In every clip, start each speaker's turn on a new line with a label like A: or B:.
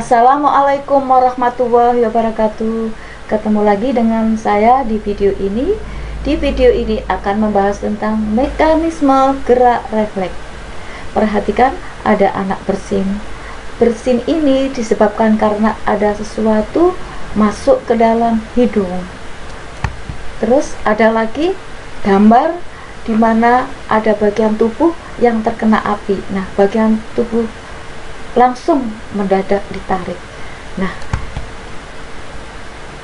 A: Assalamualaikum warahmatullahi wabarakatuh. Ketemu lagi dengan saya di video ini. Di video ini akan membahas tentang mekanisme gerak refleks. Perhatikan, ada anak bersin. Bersin ini disebabkan karena ada sesuatu masuk ke dalam hidung. Terus ada lagi gambar di mana ada bagian tubuh yang terkena api. Nah, bagian tubuh langsung mendadak ditarik. Nah,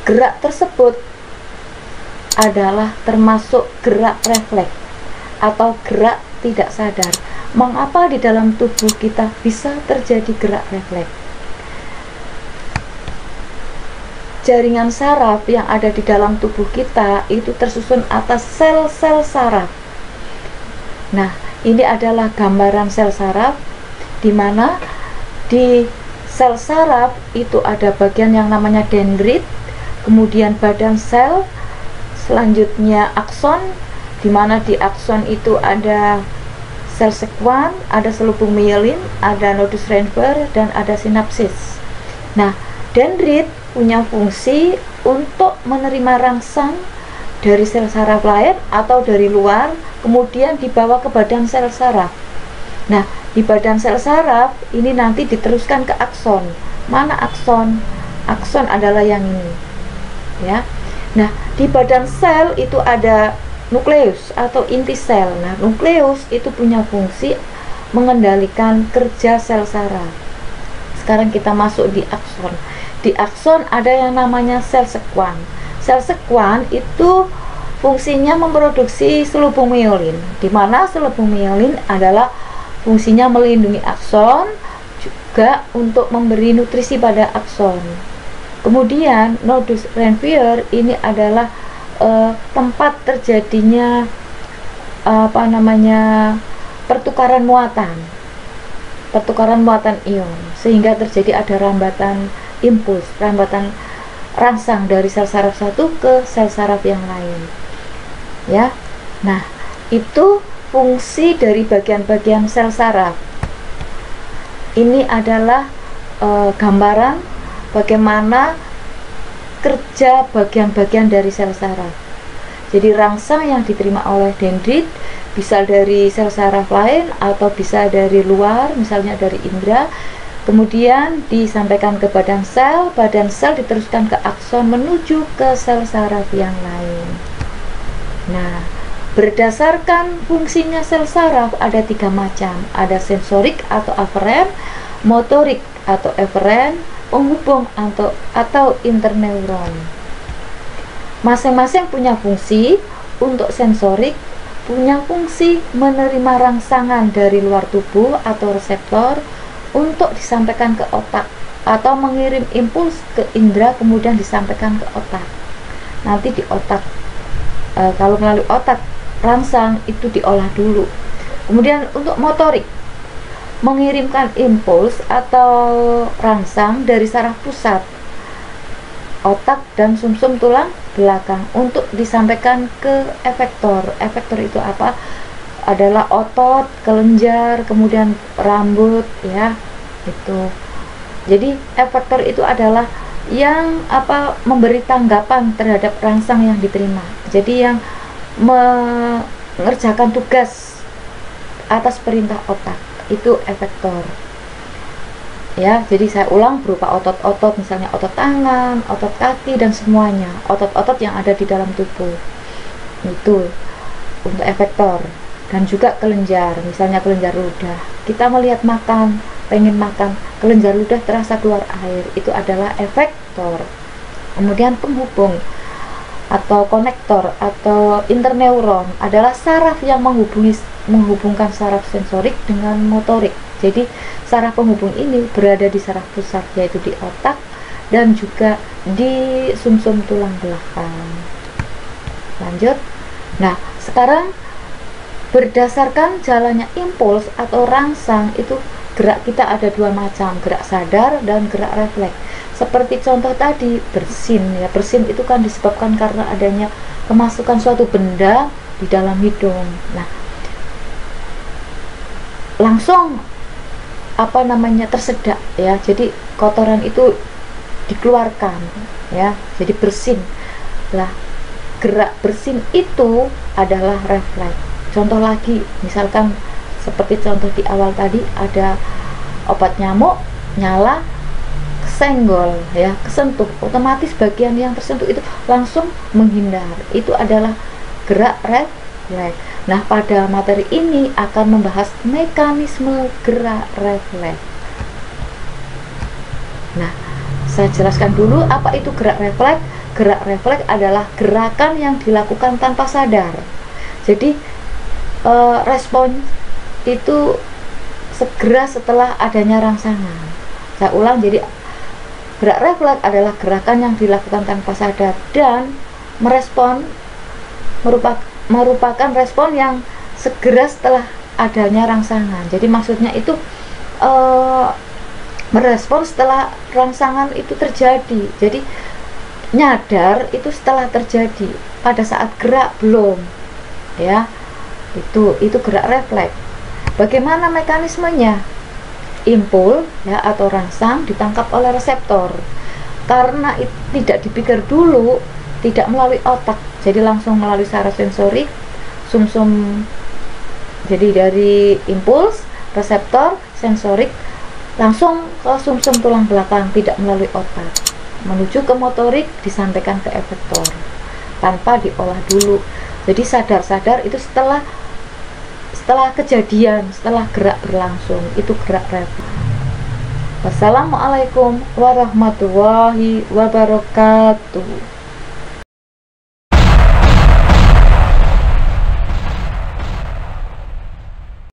A: gerak tersebut adalah termasuk gerak refleks atau gerak tidak sadar. Mengapa di dalam tubuh kita bisa terjadi gerak refleks? Jaringan saraf yang ada di dalam tubuh kita itu tersusun atas sel-sel saraf. Nah, ini adalah gambaran sel saraf, di mana di sel saraf itu ada bagian yang namanya dendrit, kemudian badan sel, selanjutnya akson, di mana di akson itu ada sel sekuan, ada selubung mielin, ada nodus Reinforth, dan ada sinapsis. Nah, dendrit punya fungsi untuk menerima rangsang dari sel saraf lain atau dari luar, kemudian dibawa ke badan sel saraf. Nah, di badan sel saraf ini nanti diteruskan ke akson. Mana akson? Akson adalah yang ini, ya. Nah, di badan sel itu ada nukleus atau inti sel. Nah, nukleus itu punya fungsi mengendalikan kerja sel saraf. Sekarang kita masuk di akson. Di akson ada yang namanya sel sekuan. Sel sekuan itu fungsinya memproduksi selubung mielin, di mana selubung mielin adalah fungsinya melindungi akson, juga untuk memberi nutrisi pada akson. Kemudian nodus Reinforth ini adalah tempat terjadinya pertukaran muatan ion, sehingga terjadi ada rambatan impuls, rambatan rangsang dari sel saraf satu ke sel saraf yang lain, ya. Nah, itu fungsi dari bagian-bagian sel saraf. Ini adalah gambaran bagaimana kerja bagian-bagian dari sel saraf. Jadi rangsang yang diterima oleh dendrit bisa dari sel saraf lain atau bisa dari luar, misalnya dari indera, kemudian disampaikan ke badan sel diteruskan ke akson menuju ke sel saraf yang lain. Nah, berdasarkan fungsinya sel saraf ada 3 macam. Ada sensorik atau aferen, motorik atau eferen, penghubung atau interneuron. Masing-masing punya fungsi. Untuk sensorik punya fungsi menerima rangsangan dari luar tubuh atau reseptor untuk disampaikan ke otak, atau mengirim impuls ke indera kemudian disampaikan ke otak. Nanti di otak, kalau melalui otak rangsang itu diolah dulu. Kemudian untuk motorik, mengirimkan impuls atau rangsang dari saraf pusat, otak dan sumsum tulang belakang untuk disampaikan ke efektor. Efektor itu apa? Adalah otot, kelenjar, kemudian rambut, ya. Itu. Jadi efektor itu adalah yang memberi tanggapan terhadap rangsang yang diterima. Jadi yang mengerjakan tugas atas perintah otak itu efektor, ya. Jadi saya ulang, berupa otot-otot, misalnya otot tangan, otot kaki, dan semuanya otot-otot yang ada di dalam tubuh itu untuk efektor. Dan juga kelenjar, misalnya kelenjar ludah, kita melihat makan, pengen makan, kelenjar ludah terasa keluar air, itu adalah efektor. Kemudian penghubung atau konektor atau interneuron adalah saraf yang menghubungkan saraf sensorik dengan motorik. Jadi saraf penghubung ini berada di saraf pusat, yaitu di otak dan juga di sumsum tulang belakang. Lanjut. Nah, sekarang berdasarkan jalannya impuls atau rangsang itu gerak kita ada 2 macam, gerak sadar dan gerak refleks. Seperti contoh tadi, bersin, ya. Bersin itu kan disebabkan karena adanya kemasukan suatu benda di dalam hidung. Nah, langsung tersedak, ya. Jadi kotoran itu dikeluarkan, ya, jadi bersin. Lah, gerak bersin itu adalah refleks. Contoh lagi, misalkan seperti contoh di awal tadi, ada obat nyamuk nyala, kesenggol, ya, kesentuh, otomatis bagian yang tersentuh itu langsung menghindar. Itu adalah gerak refleks. Nah, pada materi ini akan membahas mekanisme gerak refleks. Nah, saya jelaskan dulu apa itu gerak refleks. Gerak refleks adalah gerakan yang dilakukan tanpa sadar. Jadi respon itu segera setelah adanya rangsangan. Saya ulang, jadi gerak refleks adalah gerakan yang dilakukan tanpa sadar dan merespon merupakan respon yang segera setelah adanya rangsangan. Jadi maksudnya itu merespon setelah rangsangan itu terjadi. Jadi nyadar itu setelah terjadi, pada saat gerak belum, ya. Itu gerak refleks. Bagaimana mekanismenya? Impul, ya, atau rangsang ditangkap oleh reseptor. Karena tidak dipikir dulu, tidak melalui otak, jadi langsung melalui saraf sensorik, sumsum. Jadi dari impuls, reseptor, sensorik langsung ke sumsum tulang belakang, tidak melalui otak, menuju ke motorik, disampaikan ke efektor tanpa diolah dulu. Jadi sadar-sadar itu setelah kejadian, setelah gerak berlangsung, itu gerak refleks. Wassalamualaikum warahmatullahi wabarakatuh.